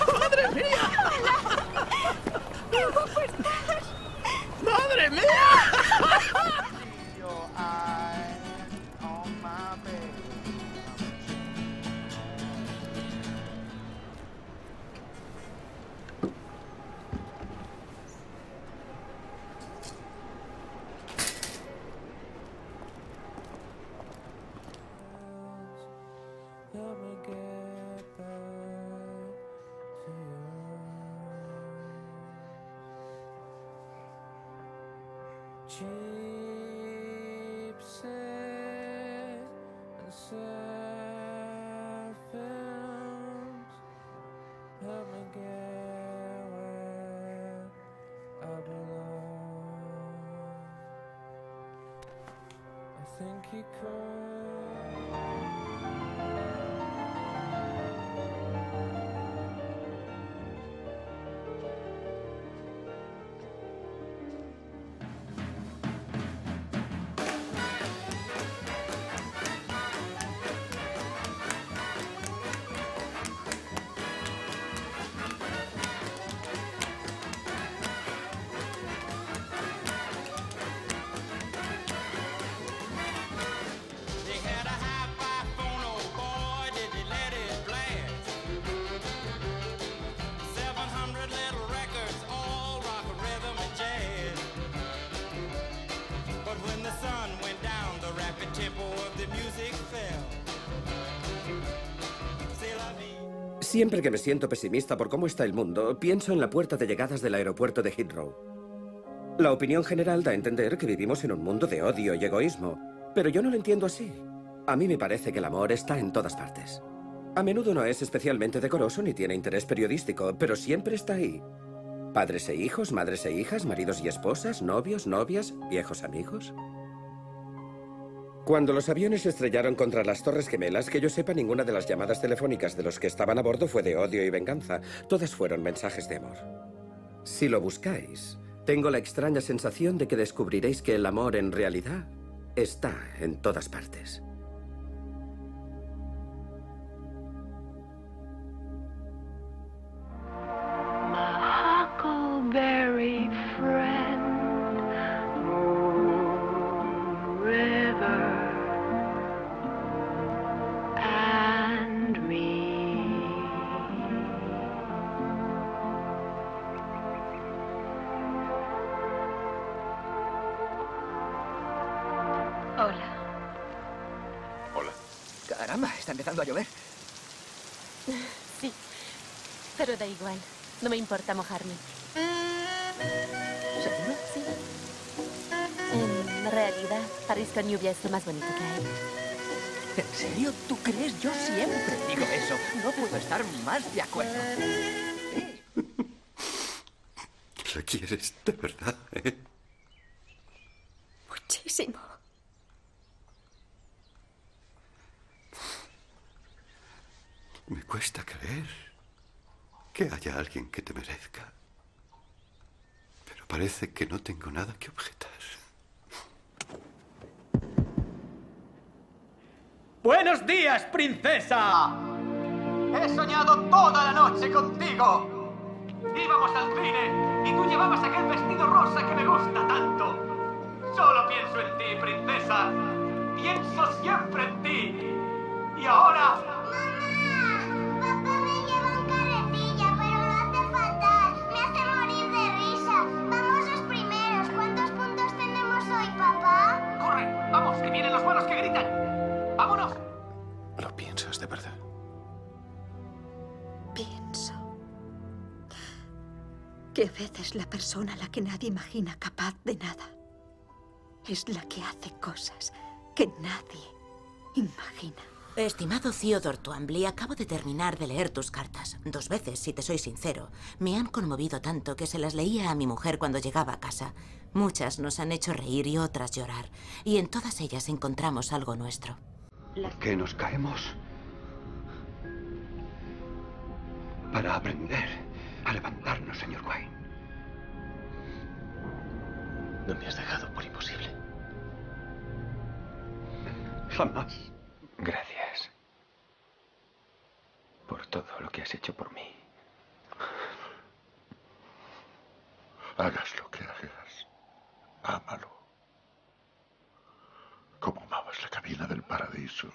¡Madre mía! ¿Cómo estás? ¡Madre mía! Siempre que me siento pesimista por cómo está el mundo, pienso en la puerta de llegadas del aeropuerto de Heathrow. La opinión general da a entender que vivimos en un mundo de odio y egoísmo, pero yo no lo entiendo así. A mí me parece que el amor está en todas partes. A menudo no es especialmente decoroso ni tiene interés periodístico, pero siempre está ahí. Padres e hijos, madres e hijas, maridos y esposas, novios, novias, viejos amigos. Cuando los aviones se estrellaron contra las Torres Gemelas, que yo sepa, ninguna de las llamadas telefónicas de los que estaban a bordo fue de odio y venganza. Todas fueron mensajes de amor. Si lo buscáis, tengo la extraña sensación de que descubriréis que el amor en realidad está en todas partes. My huckleberry friend, Moon River and me. Hola. Hola. Caramba, está empezando a llover. Sí, pero da igual. No me importa mojarme. ¿Seguro? Sí. En realidad, París con lluvia es lo más bonito que hay. ¿En serio? ¿Tú crees? Yo siempre digo eso. No puedo estar más de acuerdo. ¿La quieres de verdad, eh? Muchísimo. Me cuesta creer que haya alguien que te merezca. Pero parece que no tengo nada que objetar. ¡Buenos días, princesa! He soñado toda la noche contigo. Íbamos al cine y tú llevabas aquel vestido rosa que me gusta tanto. Solo pienso en ti, princesa. Pienso siempre en ti. Y ahora... Papá me lleva en carretilla, pero lo hace fatal. Me hace morir de risa. Vamos los primeros. ¿Cuántos puntos tenemos hoy, papá? ¡Corre! ¡Vamos, que vienen los malos que gritan! ¡Vámonos! ¿Lo piensas de verdad? Pienso que a veces la persona a la que nadie imagina capaz de nada es la que hace cosas que nadie imagina. Estimado Theodore Twombly, acabo de terminar de leer tus cartas. 2 veces, si te soy sincero. Me han conmovido tanto que se las leía a mi mujer cuando llegaba a casa. Muchas nos han hecho reír y otras llorar. Y en todas ellas encontramos algo nuestro. ¿Por qué nos caemos? Para aprender a levantarnos, señor Wayne. No me has dejado por imposible. Jamás. Gracias. has hecho por mí. Hagas lo que hagas, ámalo. Como amabas la cabina del paraíso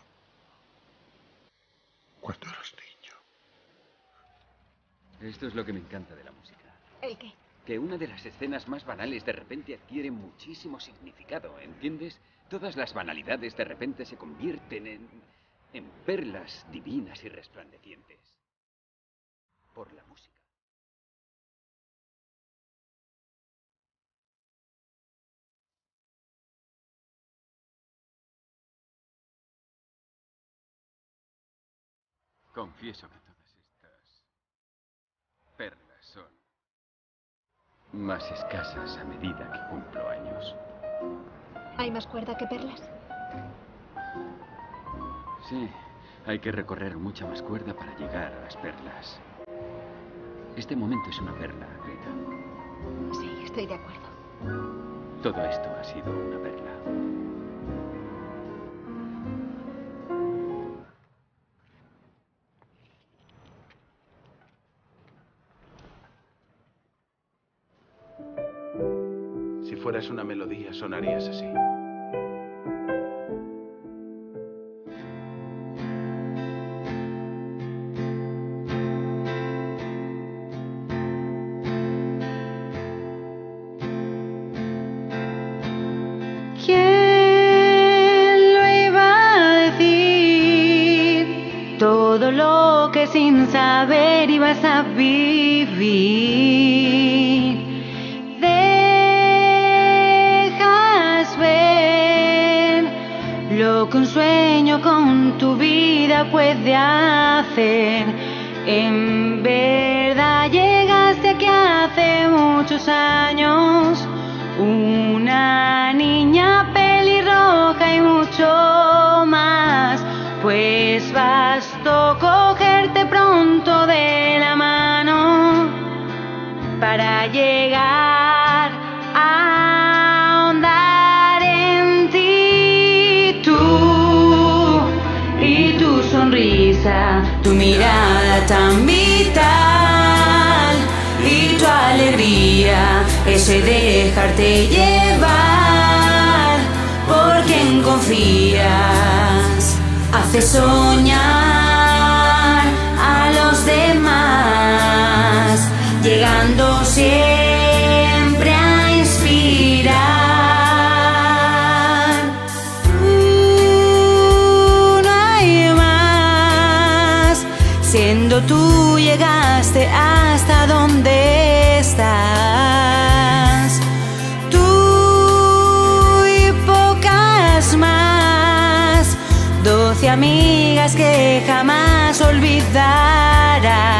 cuando eras niño. Esto es lo que me encanta de la música. ¿El qué? Que una de las escenas más banales de repente adquiere muchísimo significado, ¿entiendes? Todas las banalidades de repente se convierten en perlas divinas y resplandecientes. Por la música. Confieso que todas estas perlas son más escasas a medida que cumplo años. ¿Hay más cuerda que perlas? Sí, hay que recorrer mucha más cuerda para llegar a las perlas. Este momento es una perla, Greta. Sí, estoy de acuerdo. Todo esto ha sido una perla. Si fueras una melodía, sonarías así. ¿Quién lo iba a decir? Todo lo que sin saber ibas a vivir. Dejas ver lo que un sueño con tu vida puede hacer. En verdad llegaste aquí hace muchos años. Una niña pelirroja y mucho más. Pues bastó cogerte pronto de la mano para llegar a ahondar en ti. Tú y tu sonrisa, tu mirada tan vital y tu alegría, ese dejarte llevar por quien confías, hace soñar a los demás, llegando siempre a inspirar. No hay más, siendo tú llegaste hasta donde estás. Tú y pocas más, 12 amigas que jamás olvidarás.